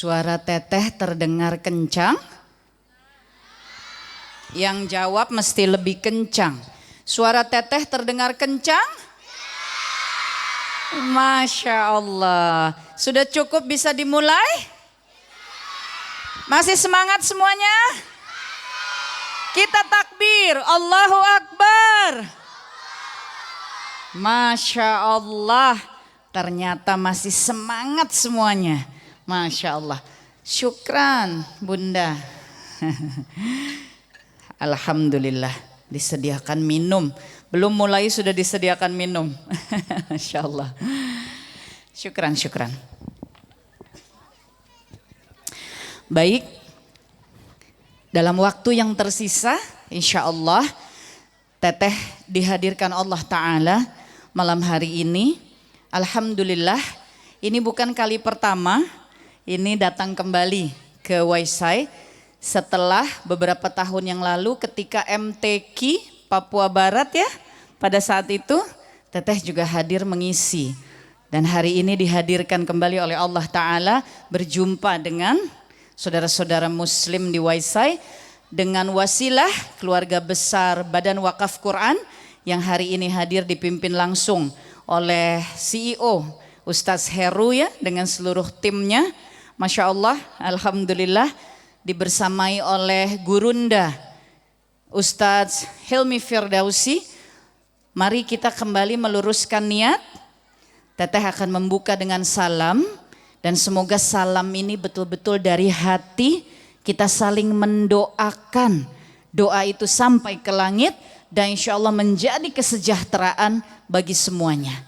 Suara teteh terdengar kencang? Yang jawab mesti lebih kencang. Suara teteh terdengar kencang? Masya Allah. Sudah cukup bisa dimulai? Masih semangat semuanya? Kita takbir, Allahu Akbar. Masya Allah. Ternyata masih semangat semuanya. Masya Allah. Syukran Bunda. Alhamdulillah disediakan minum. Belum mulai sudah disediakan minum. Masya Allah. Syukran. Baik. Dalam waktu yang tersisa insya Allah teteh dihadirkan Allah Ta'ala malam hari ini. Alhamdulillah ini bukan kali pertama ini datang kembali ke Waisai setelah beberapa tahun yang lalu ketika MTQ Papua Barat ya, pada saat itu teteh juga hadir mengisi dan hari ini dihadirkan kembali oleh Allah Ta'ala berjumpa dengan saudara-saudara muslim di Waisai dengan wasilah keluarga besar Badan Wakaf Quran yang hari ini hadir dipimpin langsung oleh CEO Ustadz Heru ya dengan seluruh timnya. Masya Allah, Alhamdulillah dibersamai oleh Gurunda Ustadz Hilmi Firdausi. Mari kita kembali meluruskan niat. Teteh akan membuka dengan salam dan semoga salam ini betul-betul dari hati kita saling mendoakan. Doa itu sampai ke langit dan insya Allah menjadi kesejahteraan bagi semuanya.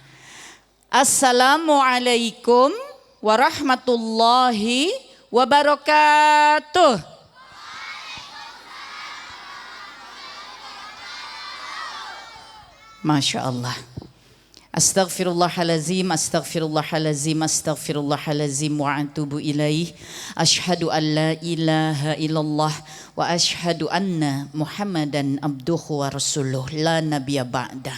Assalamualaikum warahmatullahi wabarakatuh. Masya Allah. Astaghfirullahalazim, astaghfirullahalazim, astaghfirullahalazim wa atubu ilaih. Ashhadu an la ilaha illallah wa ashhadu anna Muhammadan abduhu wa rasuluh la nabiyya ba'da.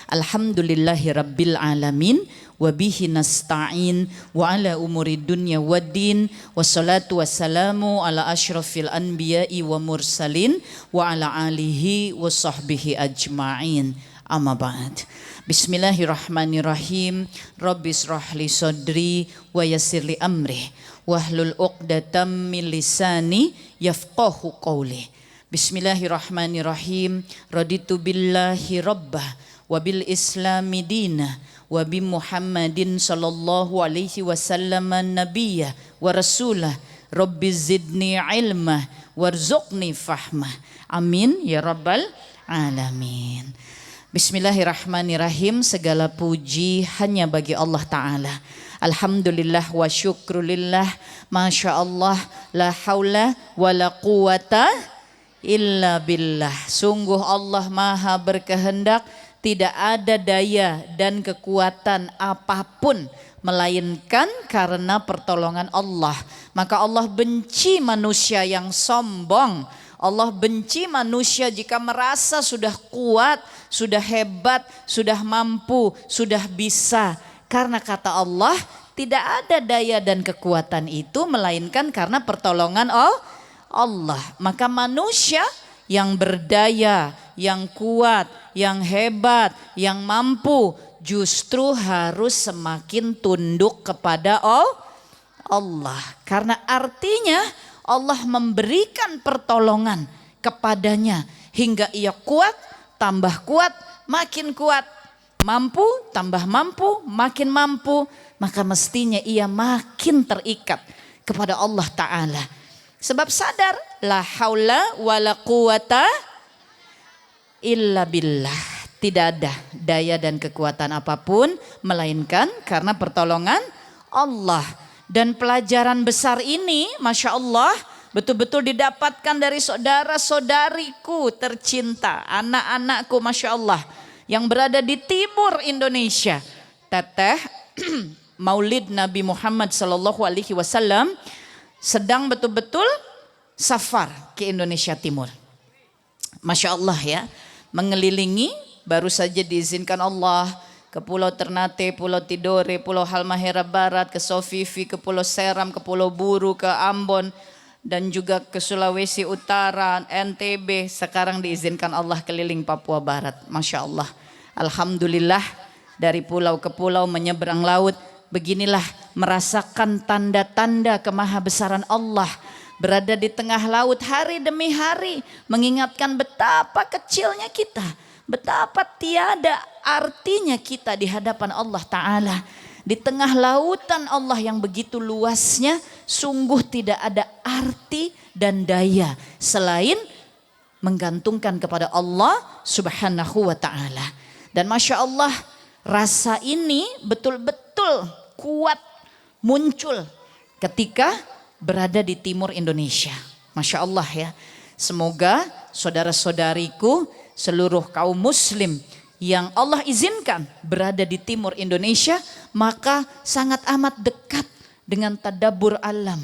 Alhamdulillahi rabbil alamin wa bihi nasta'in wa ala umuri dunya waddin wassalatu wassalamu ala asyrafil anbiya'i wa mursalin wa ala alihi wa sahbihi ajma'in. Amma ba'd. Bismillahirrahmanirrahim. Rabbis rahli sodri wa yassirli amri wahlul uqdatam min lisani yafqahu qawli. Bismillahirrahmanirrahim. Raditu billahi rabbah wa bil islami dinah wa bi Muhammadin sallallahu alaihi wasallam nabiyya wa rasulah. Rabbi zidni ilmah warzuqni fahmah. Amin ya rabbal alamin. Bismillahirrahmanirrahim. Segala puji hanya bagi Allah Ta'ala. Alhamdulillah wa syukrulillah. Masya Allah. La hawla wa la quwata illa billah. Sungguh Allah maha berkehendak. Tidak ada daya dan kekuatan apapun melainkan karena pertolongan Allah. Maka Allah benci manusia yang sombong. Allah benci manusia jika merasa sudah kuat, sudah hebat, sudah mampu, sudah bisa. Karena kata Allah, tidak ada daya dan kekuatan itu melainkan karena pertolongan Allah. Maka manusia yang berdaya, yang kuat, yang hebat, yang mampu justru harus semakin tunduk kepada Allah. Karena artinya Allah memberikan pertolongan kepadanya hingga ia kuat, tambah kuat, makin kuat, mampu, tambah mampu, makin mampu, maka mestinya ia makin terikat kepada Allah Ta'ala. Sebab sadar, la haula wa la quwata illa billah. Tidak ada daya dan kekuatan apapun melainkan karena pertolongan Allah. Dan pelajaran besar ini Masya Allah betul-betul didapatkan dari saudara-saudariku tercinta, anak-anakku Masya Allah yang berada di timur Indonesia. Teteh Maulid Nabi Muhammad SAW sedang betul-betul safar ke Indonesia Timur. Masya Allah ya, mengelilingi, baru saja diizinkan Allah ke Pulau Ternate, Pulau Tidore, Pulau Halmahera Barat, ke Sofifi, ke Pulau Seram, ke Pulau Buru, ke Ambon, dan juga ke Sulawesi Utara, NTB. Sekarang diizinkan Allah keliling Papua Barat. Masya Allah. Alhamdulillah, dari pulau ke pulau menyeberang laut. Beginilah merasakan tanda-tanda kemahabesaran Allah. Berada di tengah laut hari demi hari, mengingatkan betapa kecilnya kita, betapa tiada artinya kita di hadapan Allah Ta'ala. Di tengah lautan Allah yang begitu luasnya, sungguh tidak ada arti dan daya selain menggantungkan kepada Allah Subhanahu wa Ta'ala. Dan Masya Allah, rasa ini betul-betul kuat muncul ketika berada di timur Indonesia. Masya Allah ya. Semoga saudara-saudariku, seluruh kaum muslim yang Allah izinkan berada di timur Indonesia, maka sangat amat dekat dengan tadabbur alam.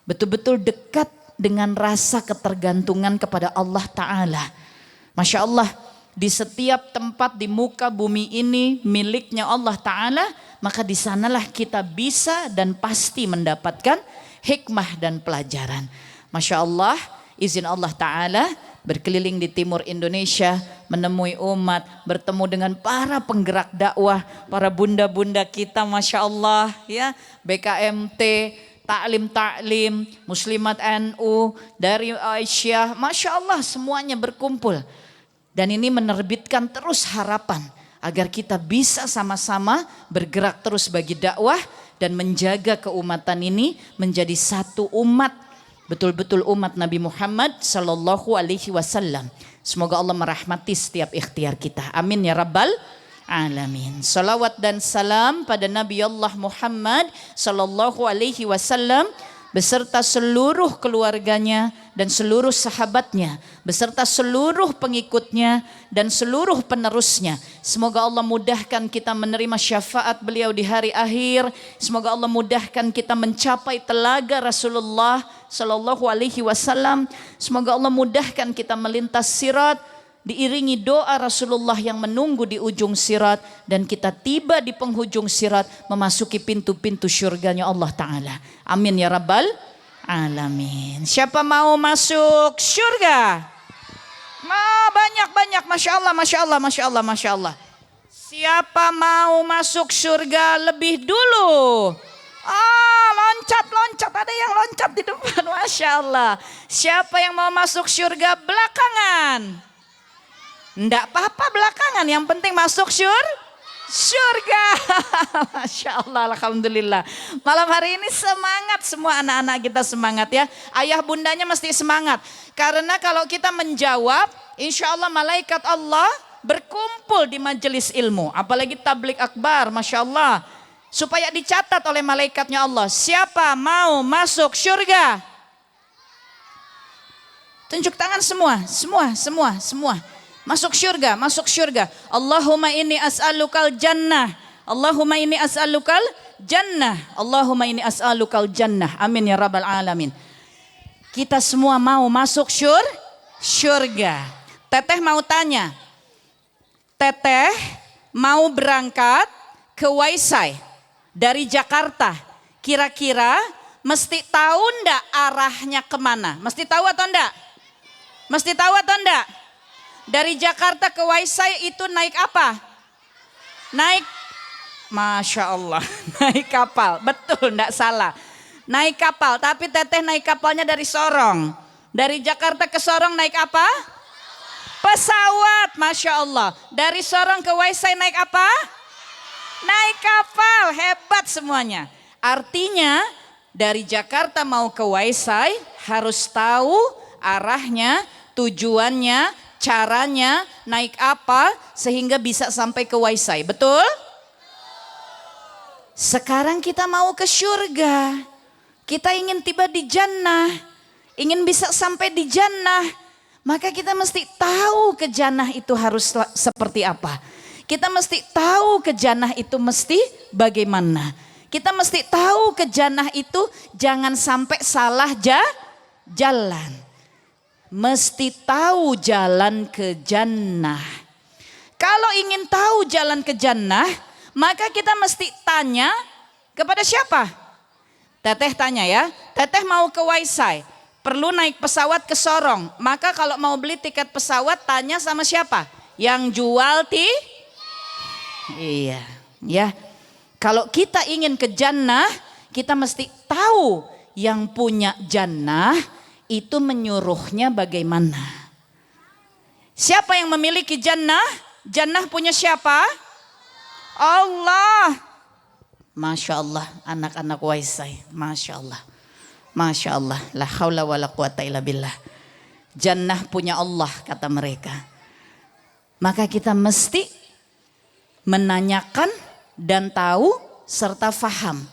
Betul-betul dekat dengan rasa ketergantungan kepada Allah Ta'ala. Masya Allah, di setiap tempat di muka bumi ini miliknya Allah Ta'ala, maka di sanalah kita bisa dan pasti mendapatkan hikmah dan pelajaran. Masya Allah, izin Allah Ta'ala berkeliling di timur Indonesia, menemui umat, bertemu dengan para penggerak dakwah, para bunda-bunda kita, Masya Allah ya, BKMT, Taklim, Muslimat NU, dari Aisyah, Masya Allah semuanya berkumpul. Dan ini menerbitkan terus harapan agar kita bisa sama-sama bergerak terus bagi dakwah dan menjaga keumatan ini menjadi satu umat, betul-betul umat Nabi Muhammad sallallahu alaihi wasallam. Semoga Allah merahmati setiap ikhtiar kita. Amin ya rabbal alamin. Salawat dan salam pada Nabi Allah Muhammad sallallahu alaihi wasallam beserta seluruh keluarganya dan seluruh sahabatnya, beserta seluruh pengikutnya dan seluruh penerusnya. Semoga Allah mudahkan kita menerima syafaat beliau di hari akhir. Semoga Allah mudahkan kita mencapai telaga Rasulullah sallallahu alaihi wasallam. Semoga Allah mudahkan kita melintas sirat diiringi doa Rasulullah yang menunggu di ujung sirat, dan kita tiba di penghujung sirat memasuki pintu-pintu syurganya Allah Ta'ala. Amin ya rabbal alamin. Siapa mau masuk syurga? Banyak-banyak, Masya Allah, Masya Allah, Masya Allah, Masya Allah. Siapa mau masuk surga lebih dulu? Loncat, ada yang loncat di depan, Masya Allah. Siapa yang mau masuk surga belakangan? Enggak apa-apa belakangan, yang penting masuk surga. Masya Allah, Alhamdulillah. Malam hari ini semangat, semua anak-anak kita semangat ya. Ayah bundanya mesti semangat. Karena kalau kita menjawab, insya Allah malaikat Allah berkumpul di majelis ilmu. Apalagi tablik akbar, Masya Allah. Supaya dicatat oleh malaikatnya Allah. Siapa mau masuk surga? Tunjuk tangan semua. Masuk syurga, masuk syurga. Allahumma inni as'alukal jannah. Allahumma inni as'alukal jannah. Allahumma inni as'alukal jannah. Amin ya rabbal alamin. Kita semua mau masuk syurga. Teteh mau tanya. Teteh mau berangkat ke Waisai dari Jakarta. Kira-kira mesti tahu ndak arahnya kemana? Mesti tahu atau ndak? Mesti tahu atau ndak? Dari Jakarta ke Waisai itu naik apa? Naik, Masya Allah, naik kapal. Betul, enggak salah. Naik kapal, tapi teteh naik kapalnya dari Sorong. Dari Jakarta ke Sorong naik apa? Pesawat, Masya Allah. Dari Sorong ke Waisai naik apa? Naik kapal, hebat semuanya. Artinya dari Jakarta mau ke Waisai harus tahu arahnya, tujuannya, caranya, naik apa sehingga bisa sampai ke Waisai. Betul? Sekarang kita mau ke surga. Kita ingin tiba di jannah, ingin bisa sampai di jannah. Maka kita mesti tahu ke jannah itu harus seperti apa. Kita mesti tahu ke jannah itu mesti bagaimana. Kita mesti tahu ke jannah itu jangan sampai salah jalan. Mesti tahu jalan ke jannah. Kalau ingin tahu jalan ke jannah, maka kita mesti tanya kepada siapa? Teteh tanya ya, teteh mau ke Waisai, perlu naik pesawat ke Sorong. Maka kalau mau beli tiket pesawat, tanya sama siapa? Yang jual Iya, ya. Kalau kita ingin ke jannah, kita mesti tahu yang punya jannah itu menyuruhnya bagaimana. Siapa yang memiliki jannah? Jannah punya siapa? Allah. Masya Allah, anak-anak Waisai, Masya Allah. Masya Allah, la haula wa la quwata illa billah. Jannah punya Allah, kata mereka. Maka kita mesti menanyakan dan tahu serta faham.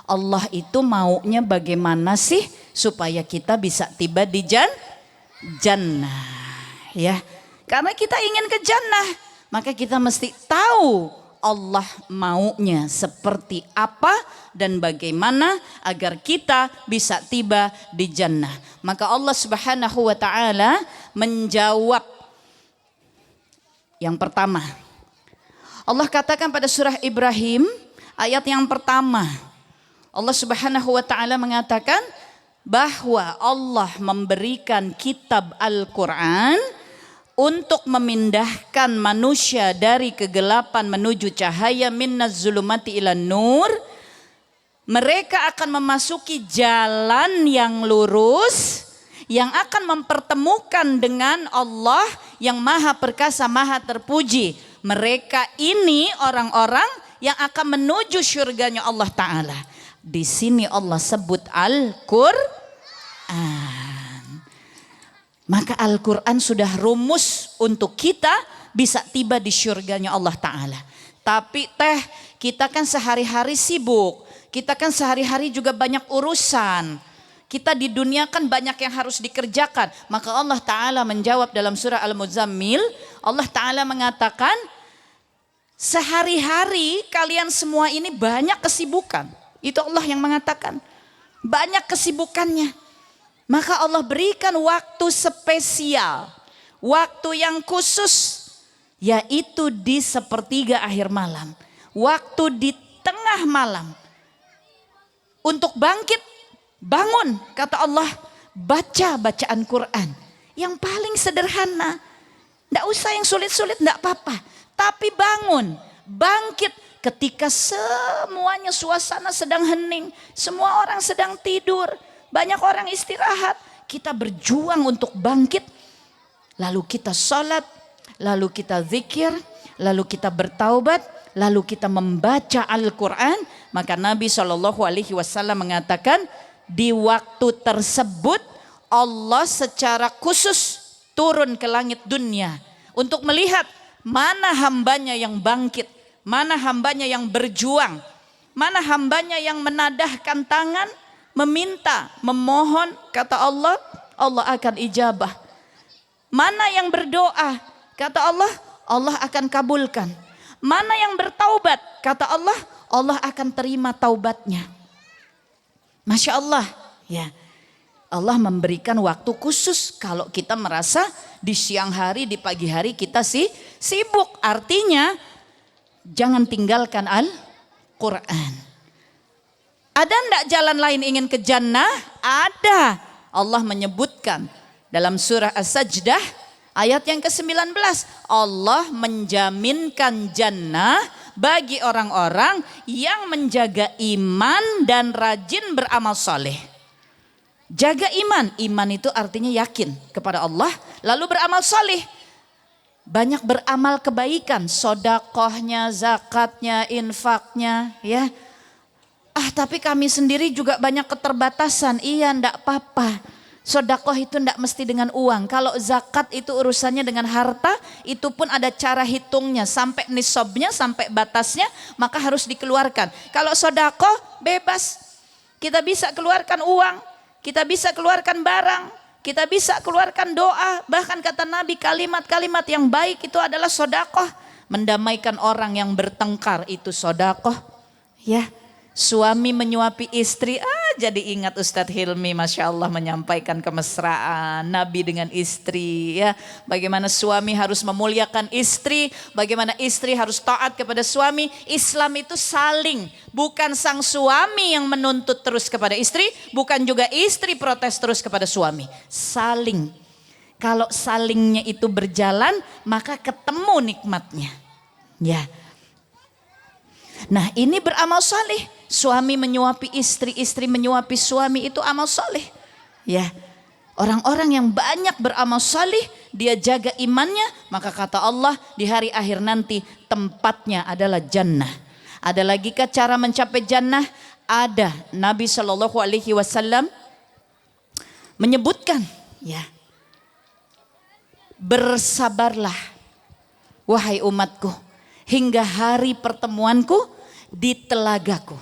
Allah itu maunya bagaimana sih supaya kita bisa tiba di jannah. Ya, karena kita ingin ke jannah, maka kita mesti tahu Allah maunya seperti apa dan bagaimana agar kita bisa tiba di jannah. Maka Allah Subhanahu wa taala menjawab yang pertama. Allah katakan pada surah Ibrahim ayat yang pertama. Allah Subhanahu wa taala mengatakan bahwa Allah memberikan kitab Al-Qur'an untuk memindahkan manusia dari kegelapan menuju cahaya, minnaz zulumati ilan nur. Mereka akan memasuki jalan yang lurus yang akan mempertemukan dengan Allah yang maha perkasa, maha terpuji. Mereka ini orang-orang yang akan menuju surganya Allah Ta'ala. Di sini Allah sebut Al-Qur'an. Maka Al-Quran sudah rumus untuk kita bisa tiba di syurganya Allah Ta'ala. Tapi kita kan sehari-hari sibuk. Kita kan sehari-hari juga banyak urusan. Kita di dunia kan banyak yang harus dikerjakan. Maka Allah Ta'ala menjawab dalam surah Al-Muzammil. Allah Ta'ala mengatakan, sehari-hari kalian semua ini banyak kesibukan. Itu Allah yang mengatakan. Banyak kesibukannya. Maka Allah berikan waktu spesial, waktu yang khusus, yaitu di sepertiga akhir malam, waktu di tengah malam. Untuk bangkit, bangun, kata Allah, baca bacaan Quran. Yang paling sederhana, tidak usah yang sulit-sulit, tidak apa-apa. Tapi bangun, bangkit ketika semuanya suasana sedang hening, semua orang sedang tidur. Banyak orang istirahat, kita berjuang untuk bangkit. Lalu kita sholat, lalu kita zikir, lalu kita bertaubat, lalu kita membaca Al-Quran. Maka Nabi SAW mengatakan, di waktu tersebut Allah secara khusus turun ke langit dunia untuk melihat mana hambanya yang bangkit, mana hambanya yang berjuang, mana hambanya yang menadahkan tangan, meminta, memohon, kata Allah, Allah akan ijabah. Mana yang berdoa, kata Allah, Allah akan kabulkan. Mana yang bertaubat, kata Allah, Allah akan terima taubatnya. Masya Allah, ya. Allah memberikan waktu khusus kalau kita merasa di siang hari, di pagi hari kita sibuk. Artinya, jangan tinggalkan Al-Quran. Ada enggak jalan lain ingin ke jannah? Ada. Allah menyebutkan dalam surah As-Sajdah ayat yang ke-19. Allah menjaminkan jannah bagi orang-orang yang menjaga iman dan rajin beramal soleh. Jaga iman. Iman itu artinya yakin kepada Allah. Lalu beramal soleh. Banyak beramal kebaikan. Sodakohnya, zakatnya, infaknya. Ya. Tapi kami sendiri juga banyak keterbatasan. Iya, ndak apa-apa. Sedekah itu ndak mesti dengan uang. Kalau zakat itu urusannya dengan harta, itu pun ada cara hitungnya. Sampai nisabnya, sampai batasnya, maka harus dikeluarkan. Kalau sedekah bebas. Kita bisa keluarkan uang, kita bisa keluarkan barang, kita bisa keluarkan doa. Bahkan kata Nabi, kalimat-kalimat yang baik itu adalah sedekah. Mendamaikan orang yang bertengkar itu sedekah. Ya. Suami menyuapi istri, jadi ingat Ustadz Hilmi, Masya Allah, menyampaikan kemesraan Nabi dengan istri ya. Bagaimana suami harus memuliakan istri, bagaimana istri harus taat kepada suami. Islam itu saling, bukan sang suami yang menuntut terus kepada istri, bukan juga istri protes terus kepada suami. Saling. Kalau salingnya itu berjalan, maka ketemu nikmatnya. Ya. Nah, ini beramal saleh. Suami menyuapi istri, istri menyuapi suami, itu amal saleh. Ya. Orang-orang yang banyak beramal saleh, dia jaga imannya, maka kata Allah di hari akhir nanti tempatnya adalah jannah. Ada lagi ke cara mencapai jannah? Ada. Nabi SAW menyebutkan, ya. Bersabarlah wahai umatku hingga hari pertemuanku di telagaku.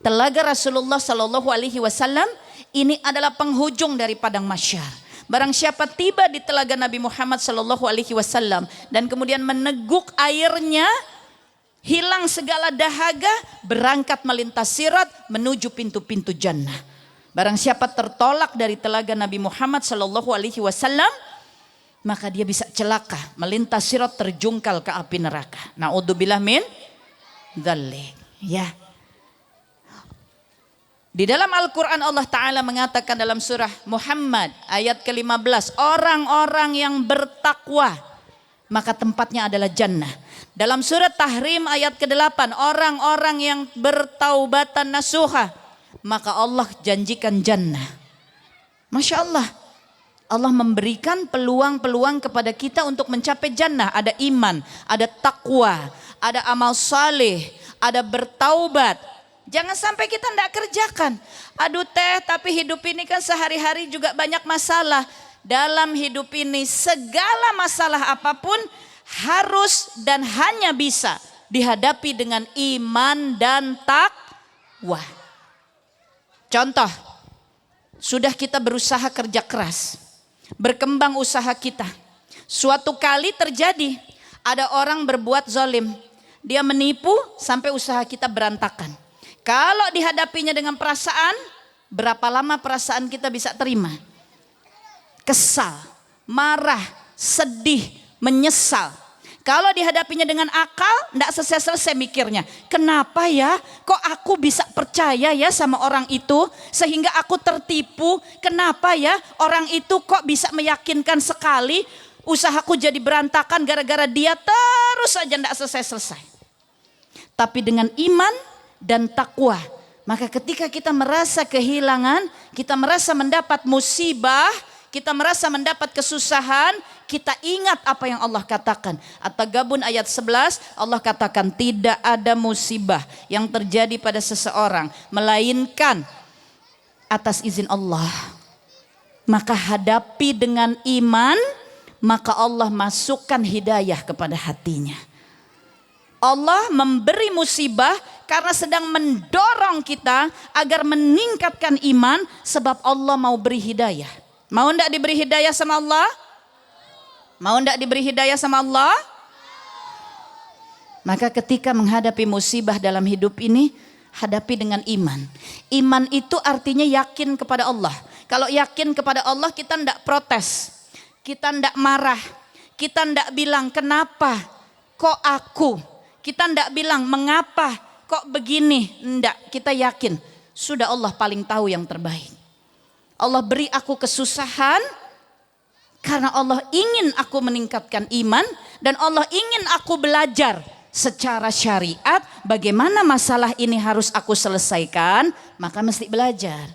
Telaga Rasulullah SAW ini adalah penghujung dari padang mahsyar. Barang siapa tiba di telaga Nabi Muhammad SAW dan kemudian meneguk airnya, hilang segala dahaga, berangkat melintas sirat menuju pintu-pintu jannah. Barang siapa tertolak dari telaga Nabi Muhammad SAW, maka dia bisa celaka, melintas sirat, terjungkal ke api neraka. Na'udzubillah min dzalik. Ya. Di dalam Al-Quran Allah Ta'ala mengatakan dalam surah Muhammad ayat ke-15, orang-orang yang bertakwa maka tempatnya adalah jannah. Dalam surat Tahrim ayat ke-8, orang-orang yang bertaubatan nasuha maka Allah janjikan jannah. Masya Allah, Allah memberikan peluang-peluang kepada kita untuk mencapai jannah. Ada iman, ada takwa, ada amal saleh, ada bertaubat. Jangan sampai kita tidak kerjakan. Aduh teh, tapi hidup ini kan sehari-hari juga banyak masalah. Dalam hidup ini segala masalah apapun harus dan hanya bisa dihadapi dengan iman dan takwa. Contoh, sudah kita berusaha kerja keras, berkembang usaha kita. Suatu kali terjadi, ada orang berbuat zalim. Dia menipu sampai usaha kita berantakan. Kalau dihadapinya dengan perasaan, berapa lama perasaan kita bisa terima? Kesal, marah, sedih, menyesal. Kalau dihadapinya dengan akal, tidak selesai-selesai mikirnya. Kenapa ya? Kok aku bisa percaya ya sama orang itu sehingga aku tertipu? Kenapa ya orang itu kok bisa meyakinkan sekali? Usahaku jadi berantakan gara-gara dia, terus saja tidak selesai-selesai. Tapi dengan iman dan takwa, maka ketika kita merasa kehilangan, kita merasa mendapat musibah, kita merasa mendapat kesusahan, kita ingat apa yang Allah katakan. At-Taghabun ayat 11, Allah katakan tidak ada musibah yang terjadi pada seseorang melainkan atas izin Allah. Maka hadapi dengan iman, maka Allah masukkan hidayah kepada hatinya. Allah memberi musibah karena sedang mendorong kita agar meningkatkan iman, sebab Allah mau beri hidayah. Mau enggak diberi hidayah sama Allah? Mau enggak diberi hidayah sama Allah? Maka ketika menghadapi musibah dalam hidup ini, hadapi dengan iman. Iman itu artinya yakin kepada Allah. Kalau yakin kepada Allah, kita enggak protes, kita enggak marah, kita enggak bilang kenapa kok aku. Kita tidak bilang mengapa kok begini. Tidak, kita yakin sudah Allah paling tahu yang terbaik. Allah beri aku kesusahan karena Allah ingin aku meningkatkan iman. Dan Allah ingin aku belajar secara syariat bagaimana masalah ini harus aku selesaikan. Maka mesti belajar,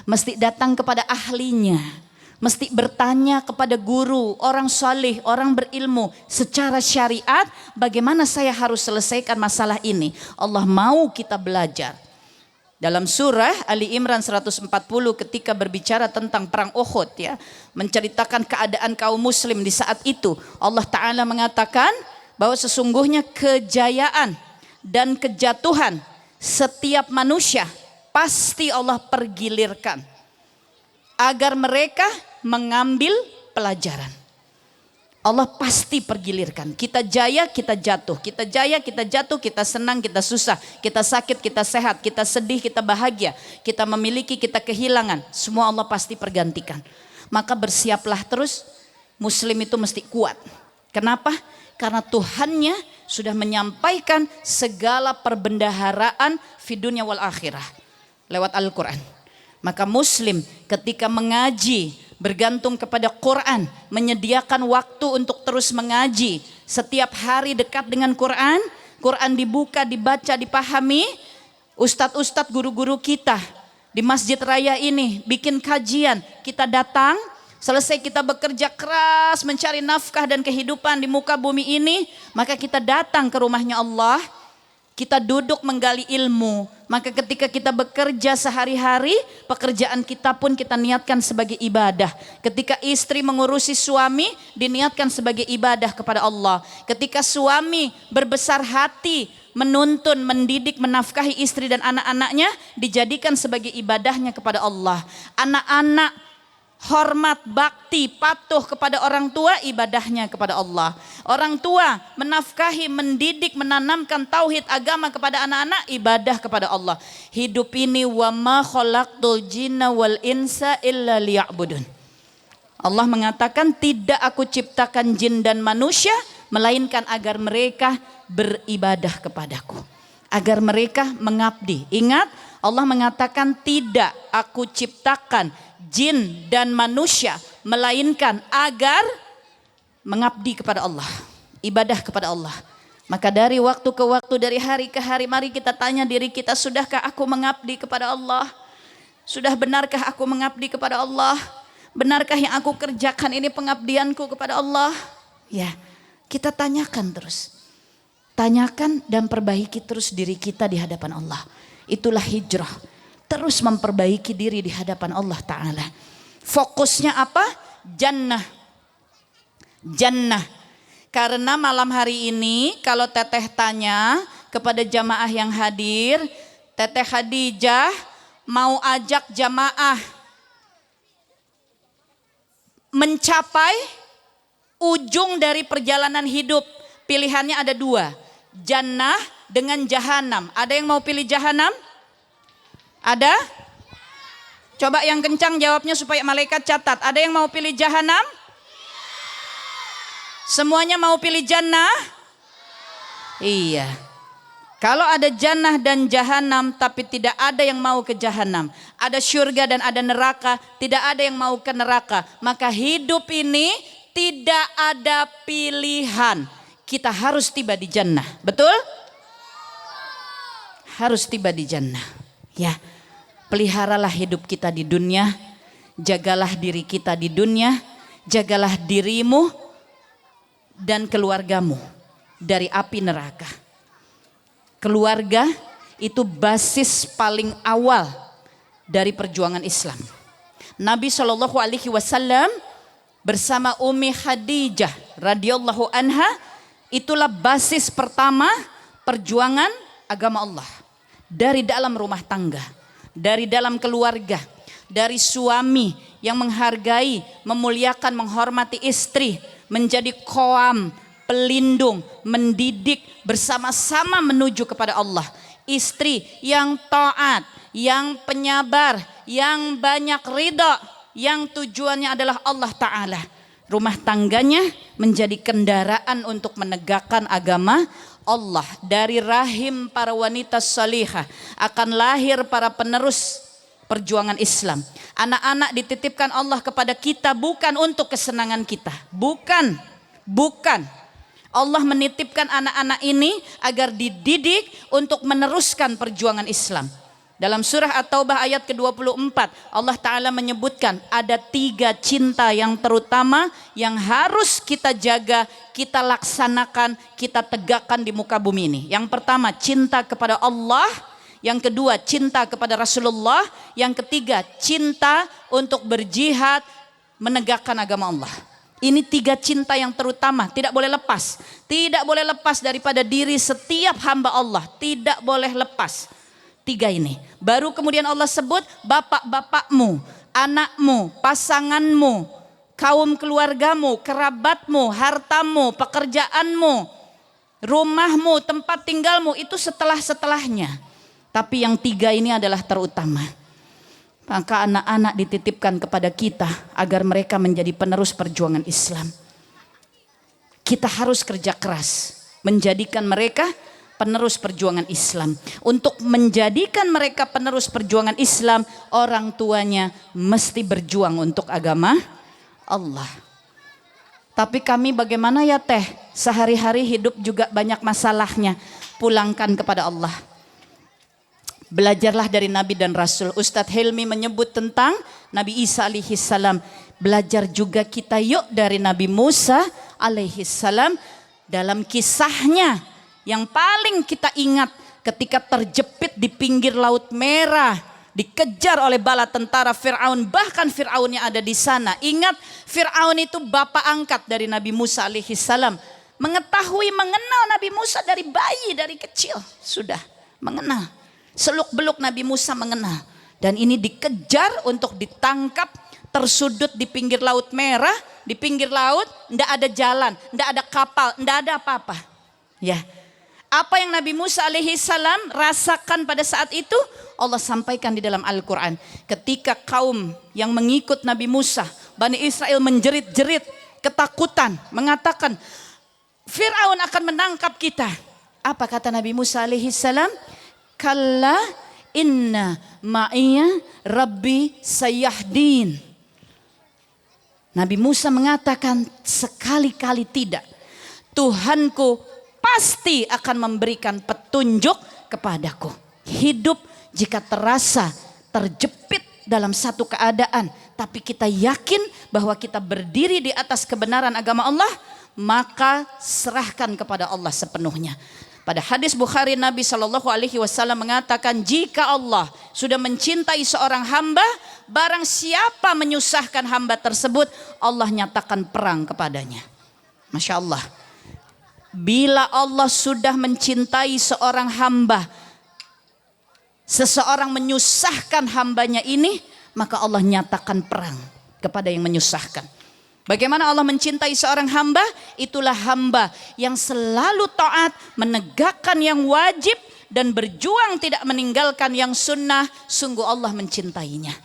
mesti datang kepada ahlinya, mesti bertanya kepada guru, orang saleh, orang berilmu secara syariat, bagaimana saya harus selesaikan masalah ini. Allah mau kita belajar. Dalam surah Ali Imran 140 ketika berbicara tentang perang Uhud, ya, menceritakan keadaan kaum muslim di saat itu, Allah Ta'ala mengatakan bahwa sesungguhnya kejayaan dan kejatuhan setiap manusia pasti Allah pergilirkan agar mereka mengambil pelajaran. Allah pasti pergilirkan. Kita jaya, kita jatuh. Kita jaya, kita jatuh. Kita senang, kita susah. Kita sakit, kita sehat. Kita sedih, kita bahagia. Kita memiliki, kita kehilangan. Semua Allah pasti pergantikan. Maka bersiaplah terus. Muslim itu mesti kuat. Kenapa? Karena Tuhannya sudah menyampaikan segala perbendaharaan fi dunya wal akhirah lewat Al-Quran. Maka Muslim ketika mengaji, bergantung kepada Quran, menyediakan waktu untuk terus mengaji. Setiap hari dekat dengan Quran, Quran dibuka, dibaca, dipahami. Ustadz-ustadz, guru-guru kita di Masjid Raya ini bikin kajian, kita datang. Selesai kita bekerja keras mencari nafkah dan kehidupan di muka bumi ini, maka kita datang ke rumahnya Allah. Kita duduk menggali ilmu. Maka ketika kita bekerja sehari-hari, pekerjaan kita pun kita niatkan sebagai ibadah. Ketika istri mengurusi suami, diniatkan sebagai ibadah kepada Allah. Ketika suami berbesar hati, menuntun, mendidik, menafkahi istri dan anak-anaknya, dijadikan sebagai ibadahnya kepada Allah. Anak-anak hormat, bakti, patuh kepada orang tua, ibadahnya kepada Allah. Orang tua menafkahi, mendidik, menanamkan tauhid agama kepada anak-anak, ibadah kepada Allah. Hidup ini wa ma khalaqtul jinna wal insa illa liya'budun. Allah mengatakan tidak aku ciptakan jin dan manusia melainkan agar mereka beribadah kepadaku, agar mereka mengabdi. Ingat, Allah mengatakan tidak aku ciptakan jin dan manusia melainkan agar mengabdi kepada Allah, ibadah kepada Allah. Maka dari waktu ke waktu, dari hari ke hari, mari kita tanya diri kita, sudahkah aku mengabdi kepada Allah? Sudah benarkah aku mengabdi kepada Allah? Benarkah yang aku kerjakan ini pengabdianku kepada Allah? Ya, kita tanyakan terus. Tanyakan dan perbaiki terus diri kita di hadapan Allah. Itulah hijrah. Terus memperbaiki diri di hadapan Allah Ta'ala. Fokusnya apa? Jannah. Jannah. Karena malam hari ini kalau Teteh tanya kepada jamaah yang hadir, Teteh Khadijah mau ajak jamaah mencapai ujung dari perjalanan hidup. Pilihannya ada dua, jannah dengan jahanam. Ada yang mau pilih jahanam? Ada? Coba yang kencang jawabnya supaya malaikat catat. Ada yang mau pilih jahanam? Semuanya mau pilih jannah? Iya. Kalau ada jannah dan jahanam tapi tidak ada yang mau ke jahanam, ada syurga dan ada neraka, tidak ada yang mau ke neraka, maka hidup ini tidak ada pilihan. Kita harus tiba di jannah. Betul? Harus tiba di jannah. Ya. Peliharalah hidup kita di dunia, jagalah diri kita di dunia, jagalah dirimu dan keluargamu dari api neraka. Keluarga itu basis paling awal dari perjuangan Islam. Nabi SAW bersama Ummi Khadijah radhiyallahu anha, itulah basis pertama perjuangan agama Allah. Dari dalam rumah tangga, dari dalam keluarga, dari suami yang menghargai, memuliakan, menghormati istri, menjadi qawam, pelindung, mendidik, bersama-sama menuju kepada Allah. Istri yang taat, yang penyabar, yang banyak ridha, yang tujuannya adalah Allah Ta'ala. Rumah tangganya menjadi kendaraan untuk menegakkan agama Allah. Dari rahim para wanita salihah akan lahir para penerus perjuangan Islam. Anak-anak dititipkan Allah kepada kita bukan untuk kesenangan kita. Bukan. Allah menitipkan anak-anak ini agar dididik untuk meneruskan perjuangan Islam. Dalam surah At-Taubah ayat ke-24 Allah Ta'ala menyebutkan ada 3 cinta yang terutama yang harus kita jaga, kita laksanakan, kita tegakkan di muka bumi ini. Yang pertama cinta kepada Allah, yang kedua cinta kepada Rasulullah, yang ketiga cinta untuk berjihad menegakkan agama Allah. Ini 3 cinta yang terutama, tidak boleh lepas. Tidak boleh lepas daripada diri setiap hamba Allah, tidak boleh lepas. 3 ini. Baru kemudian Allah sebut bapak-bapakmu, anakmu, pasanganmu, kaum keluargamu, kerabatmu, hartamu, pekerjaanmu, rumahmu, tempat tinggalmu, itu setelah-setelahnya. Tapi yang 3 ini adalah terutama. Maka anak-anak dititipkan kepada kita agar mereka menjadi penerus perjuangan Islam. Kita harus kerja keras menjadikan mereka penerus perjuangan Islam. Untuk menjadikan mereka penerus perjuangan Islam, orang tuanya mesti berjuang untuk agama Allah. Tapi kami bagaimana ya teh? Sehari-hari hidup juga banyak masalahnya. Pulangkan kepada Allah. Belajarlah dari Nabi dan Rasul. Ustadz Helmi menyebut tentang Nabi Isa alaihi salam. Belajar juga kita yuk dari Nabi Musa alaihi salam. Dalam kisahnya yang paling kita ingat ketika terjepit di pinggir Laut Merah, dikejar oleh bala tentara Fir'aun, bahkan Fir'aunnya ada di sana. Ingat, Fir'aun itu bapak angkat dari Nabi Musa alaihi salam. Mengetahui, mengenal Nabi Musa dari bayi, dari kecil sudah mengenal. Seluk-beluk Nabi Musa mengenal. Dan ini dikejar untuk ditangkap, tersudut di pinggir Laut Merah, di pinggir laut, tidak ada jalan, tidak ada kapal, tidak ada apa-apa. Ya, apa yang Nabi Musa alaihi salam rasakan pada saat itu, Allah sampaikan di dalam Al-Quran. Ketika kaum yang mengikut Nabi Musa, Bani Israel menjerit-jerit, ketakutan, mengatakan, Fir'aun akan menangkap kita. Apa kata Nabi Musa alaihi salam? Kalla inna ma'iyya rabbi sayahdin. Nabi Musa mengatakan sekali-kali tidak. Tuhanku pasti akan memberikan petunjuk kepadaku. Hidup jika terasa terjepit dalam satu keadaan, tapi kita yakin bahwa kita berdiri di atas kebenaran agama Allah, maka serahkan kepada Allah sepenuhnya. Pada hadis Bukhari, Nabi SAW mengatakan, jika Allah sudah mencintai seorang hamba, barang siapa menyusahkan hamba tersebut, Allah nyatakan perang kepadanya. Masya Allah. Bila Allah sudah mencintai seorang hamba, seseorang menyusahkan hambanya ini, maka Allah nyatakan perang kepada yang menyusahkan. Bagaimana Allah mencintai seorang hamba? Itulah hamba yang selalu taat, menegakkan yang wajib, dan berjuang tidak meninggalkan yang sunnah. Sungguh Allah mencintainya.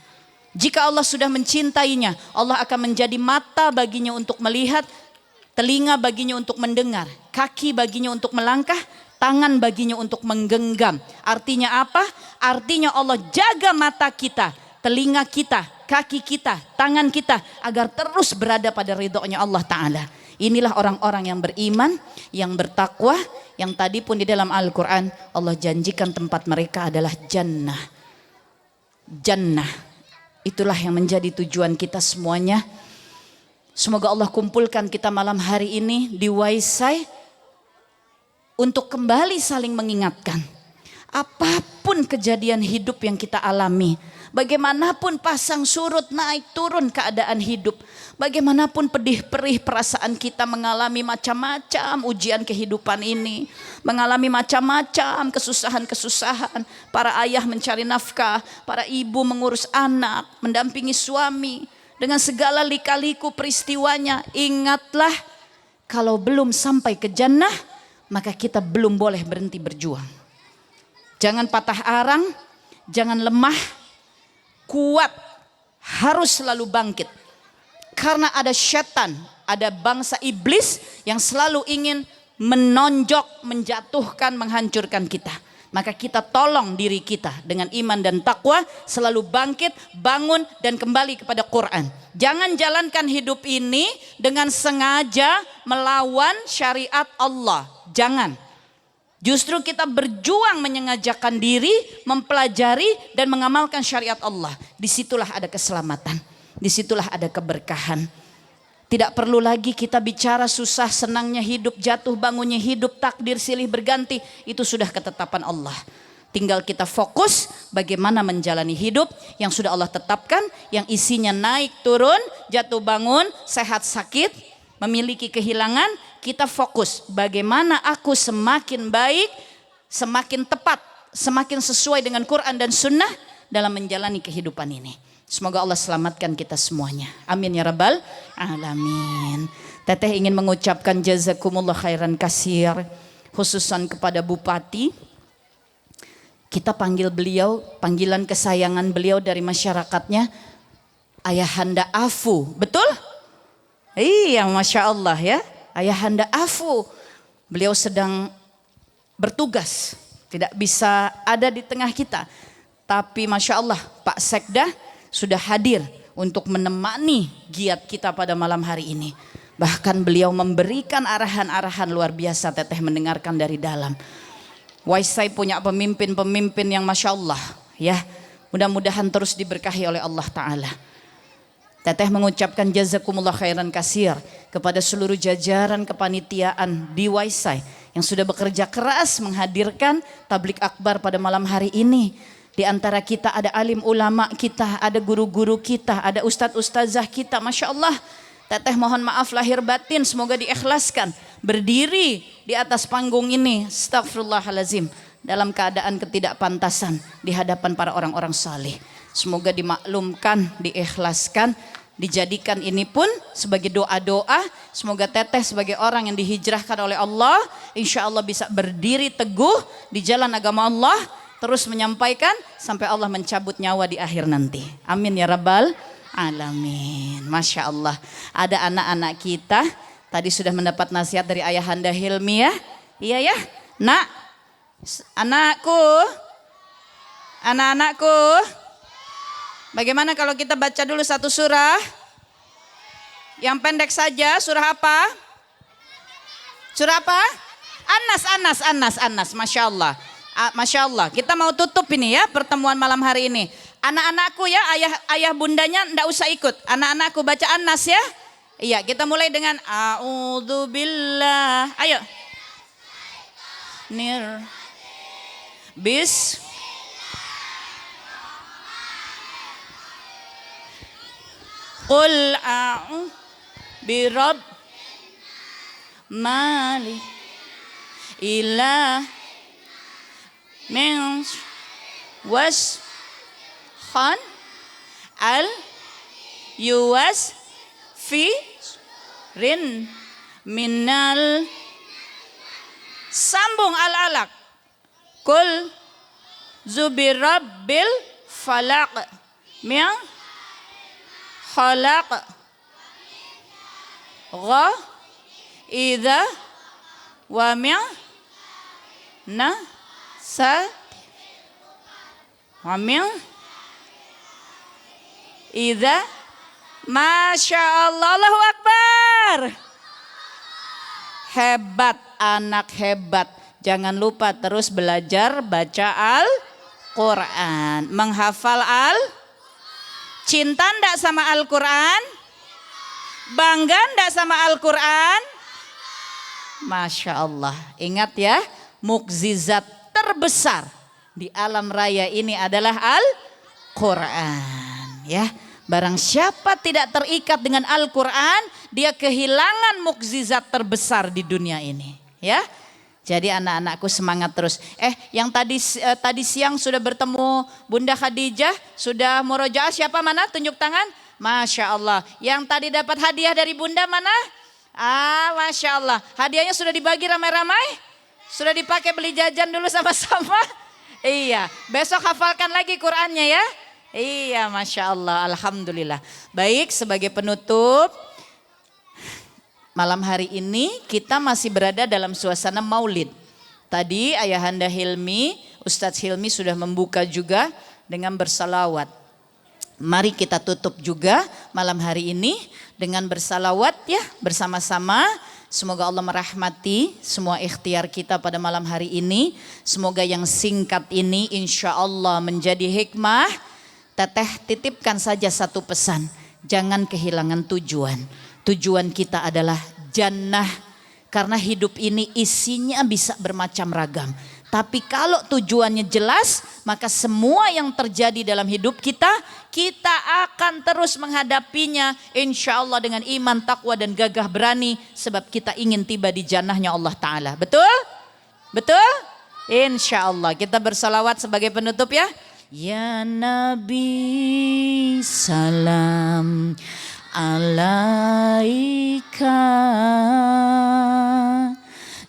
Jika Allah sudah mencintainya, Allah akan menjadi mata baginya untuk melihat, telinga baginya untuk mendengar, kaki baginya untuk melangkah, tangan baginya untuk menggenggam. Artinya apa? Artinya Allah jaga mata kita, telinga kita, kaki kita, tangan kita, agar terus berada pada ridhonya Allah Ta'ala. Inilah orang-orang yang beriman, yang bertakwa, yang tadi pun di dalam Al-Quran Allah janjikan tempat mereka adalah jannah. Jannah, itulah yang menjadi tujuan kita semuanya. Semoga Allah kumpulkan kita malam hari ini di Waisai untuk kembali saling mengingatkan. Apapun kejadian hidup yang kita alami, bagaimanapun pasang surut naik turun keadaan hidup, bagaimanapun pedih perih perasaan kita mengalami macam-macam ujian kehidupan ini, mengalami macam-macam kesusahan-kesusahan, para ayah mencari nafkah, para ibu mengurus anak, mendampingi suami, dengan segala lika-liku peristiwanya, ingatlah kalau belum sampai ke jannah, maka kita belum boleh berhenti berjuang. Jangan patah arang, jangan lemah, kuat, harus selalu bangkit. Karena ada setan, ada bangsa iblis yang selalu ingin menonjok, menjatuhkan, menghancurkan kita. Maka kita tolong diri kita dengan iman dan takwa, selalu bangkit, bangun, dan kembali kepada Quran. Jangan jalankan hidup ini dengan sengaja melawan syariat Allah. Jangan. Justru kita berjuang menyengajakan diri, mempelajari dan mengamalkan syariat Allah. Disitulah ada keselamatan, disitulah ada keberkahan. Tidak perlu lagi kita bicara susah senangnya hidup, jatuh bangunnya hidup, takdir silih berganti. Itu sudah ketetapan Allah. Tinggal kita fokus bagaimana menjalani hidup yang sudah Allah tetapkan, yang isinya naik turun, jatuh bangun, sehat sakit, memiliki kehilangan. Kita fokus bagaimana aku semakin baik, semakin tepat, semakin sesuai dengan Quran dan Sunnah dalam menjalani kehidupan ini. Semoga Allah selamatkan kita semuanya. Amin ya rabbal alamin. Teteh ingin mengucapkan jazakumullah khairan kasir, khususan kepada Bupati. Kita panggil beliau, panggilan kesayangan beliau dari masyarakatnya, Ayahanda Afu. Betul? Iya, Masya Allah ya. Ayahanda Afu. Beliau sedang bertugas, tidak bisa ada di tengah kita. Tapi Masya Allah, Pak Sekda sudah hadir untuk menemani giat kita pada malam hari ini. Bahkan beliau memberikan arahan-arahan luar biasa, Teteh mendengarkan dari dalam. Waisai punya pemimpin-pemimpin yang Masya Allah ya. Mudah-mudahan terus diberkahi oleh Allah Ta'ala. Teteh mengucapkan jazakumullah khairan kasir kepada seluruh jajaran kepanitiaan di Waisai yang sudah bekerja keras menghadirkan tablik akbar pada malam hari ini. Di antara kita ada alim ulama kita, ada guru-guru kita, ada ustadz-ustazah kita. Masya Allah, Teteh mohon maaf lahir batin, semoga diikhlaskan. Berdiri di atas panggung ini, astagfirullahalazim, dalam keadaan ketidakpantasan di hadapan para orang-orang saleh. Semoga dimaklumkan, diikhlaskan, dijadikan ini pun sebagai doa-doa. Semoga Teteh sebagai orang yang dihijrahkan oleh Allah, insya Allah bisa berdiri teguh di jalan agama Allah, terus menyampaikan sampai Allah mencabut nyawa di akhir nanti. Amin ya rabbal alamin. Masya Allah. Ada anak-anak kita tadi sudah mendapat nasihat dari Ayahanda Hilmi ya. Iya ya. Nak, anak-anakku, bagaimana kalau kita baca dulu satu surah? Yang pendek saja, surah apa? Surah apa? Anas. Masya Allah. Masya Allah, kita mau tutup ini ya pertemuan malam hari ini. Anak-anakku ya, ayah bundanya ndak usah ikut. Anak-anakku baca Anas ya. Iya, kita mulai dengan a'udzubillah. Ayo. Bis. Qul a'udzu birabb malik ilah min was khan al yuwas fi rin minal, sambung al-alaq, kul zubirabbil falaq min khalaq gha idza wa min na Amin. Idza, Masya Allah, Allahu Akbar. Hebat, anak hebat. Jangan lupa terus belajar baca Al-Quran, menghafal cinta ndak sama Al-Quran, bangga ndak sama Al-Quran. Masya Allah. Ingat ya, mukjizat terbesar di alam raya ini adalah Al-Quran ya. Barang siapa tidak terikat dengan Al-Quran, dia kehilangan mukjizat terbesar di dunia ini ya. Jadi anak-anakku semangat terus. Yang tadi siang sudah bertemu Bunda Khadijah, sudah murojaah, siapa mana? Tunjuk tangan. Masya Allah. Yang tadi dapat hadiah dari Bunda mana? Masya Allah. Hadiahnya sudah dibagi ramai-ramai? Sudah dipakai beli jajan dulu sama-sama? Iya, besok hafalkan lagi Qur'annya ya. Iya, Masya Allah, Alhamdulillah. Baik, sebagai penutup, malam hari ini kita masih berada dalam suasana maulid. Tadi Ayahanda Hilmi, Ustadz Hilmi sudah membuka juga dengan bersalawat. Mari kita tutup juga malam hari ini dengan bersalawat ya, bersama-sama. Semoga Allah merahmati semua ikhtiar kita pada malam hari ini. Semoga yang singkat ini insya Allah menjadi hikmah. Teteh titipkan saja satu pesan. Jangan kehilangan tujuan. Tujuan kita adalah jannah. Karena hidup ini isinya bisa bermacam ragam. Tapi kalau tujuannya jelas, maka semua yang terjadi dalam hidup kita akan terus menghadapinya insya Allah dengan iman, takwa dan gagah berani. Sebab kita ingin tiba di jannahnya Allah Ta'ala. Betul? Betul? Insya Allah. Kita bersalawat sebagai penutup ya. Ya Nabi salam alaika,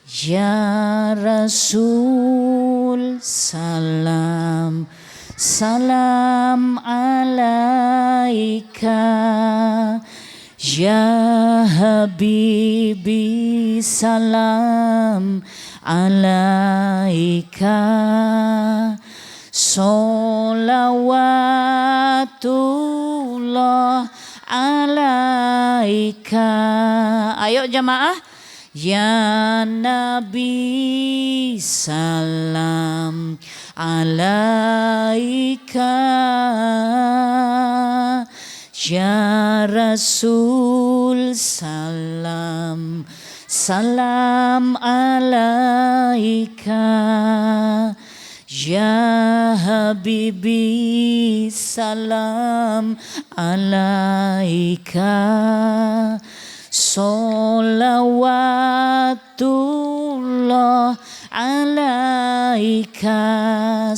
ya Rasul salam salam alaika, ya Habibi salam alaika, sholawatullah alaika. Ayo jamaah. Ya Nabi salam alaika, ya Rasul salam salam alaika, ya Habibi salam alaika, sholawatullah alaika.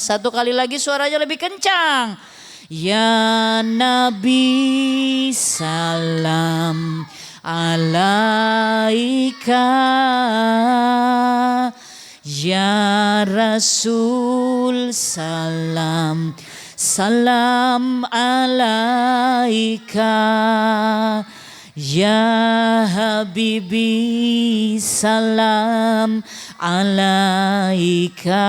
Satu kali lagi suaranya lebih kencang. Ya Nabi salam alaika, ya Rasul salam salam alaika, ya Habibi salam alaika,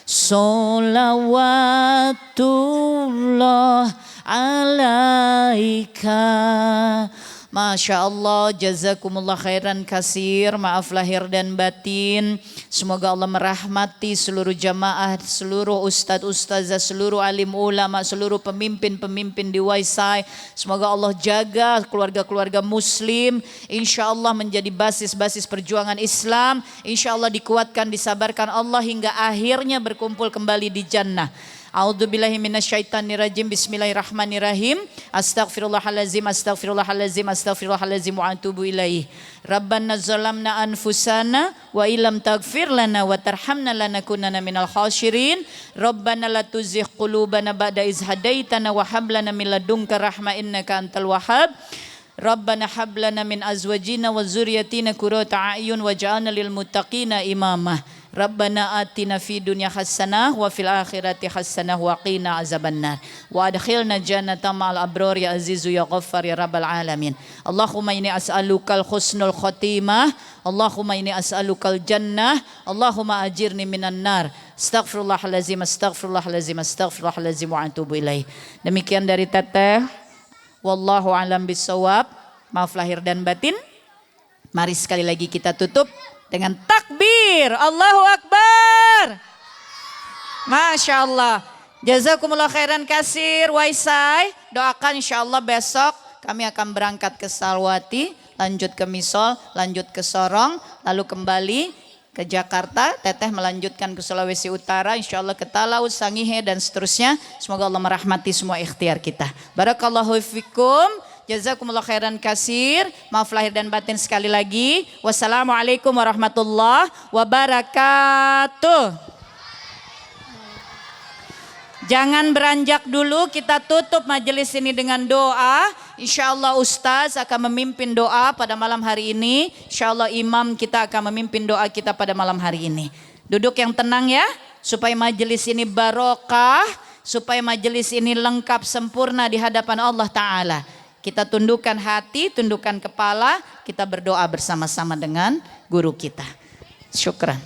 sholawatullah alaika. Masya Allah, jazakumullah khairan kasir. Maaf lahir dan batin. Semoga Allah merahmati seluruh jamaah, seluruh ustadz-ustazah, seluruh alim ulama, seluruh pemimpin-pemimpin di Waisai. Semoga Allah jaga keluarga-keluarga muslim. Insya Allah menjadi basis-basis perjuangan Islam. Insya Allah dikuatkan, disabarkan Allah hingga akhirnya berkumpul kembali di jannah. A'udzubillahi minasyaitonirrajim. Bismillahirrahmanirrahim. Astaghfirullahalazim, astaghfirullahalazim, astaghfirullahalazim wa atubu ilaih. Rabbana zalamna anfusana wa illam taghfir lana wa tarhamna lanakunanna minal khasirin. Rabbana la tuzigh qulubana ba'da iz hadaitana wa hab lana min ladunka rahmah innaka antal wahhab. Rabbana hab lana min azwajina wa dzurriyyatina qurrata a'yun waj'alna lil muttaqina imama. Rabbana atina fid dunya hasanah wa fil akhirati hasanah wa qina azabannar wa adkhilna jannata ma'al abrar ya azizu ya ghaffar ya rabbal alamin. Allahumma inni as'alukal husnul khotimah, Allahumma inni as'alukal jannah, Allahumma ajirni minan nar. Astaghfirullahalazim, astaghfirullahalazim, astaghfirullahalazim wa atubu ilaih. Demikian dari Teteh. Wallahu alam bisawab. Maaf lahir dan batin. Mari sekali lagi kita tutup dengan takbir. Allahu Akbar. Masya Allah. Jazakumullah khairan kasir Waisai. Doakan insya Allah besok kami akan berangkat ke Salwati, lanjut ke Misol, lanjut ke Sorong, lalu kembali ke Jakarta. Teteh melanjutkan ke Sulawesi Utara, insya Allah ke Talaut, Sangihe dan seterusnya. Semoga Allah merahmati semua ikhtiar kita. Barakallahu fikum. Jazakumullah khairan kasir. Maaf lahir dan batin sekali lagi. Wassalamualaikum warahmatullahi wabarakatuh. Jangan beranjak dulu, kita tutup majelis ini dengan doa. Insya Allah Ustaz akan memimpin doa pada malam hari ini. Insya Allah imam kita akan memimpin doa kita pada malam hari ini. Duduk yang tenang ya, supaya majelis ini barokah, supaya majelis ini lengkap sempurna di hadapan Allah Ta'ala. Kita tundukkan hati, tundukkan kepala, kita berdoa bersama-sama dengan guru kita. Syukran.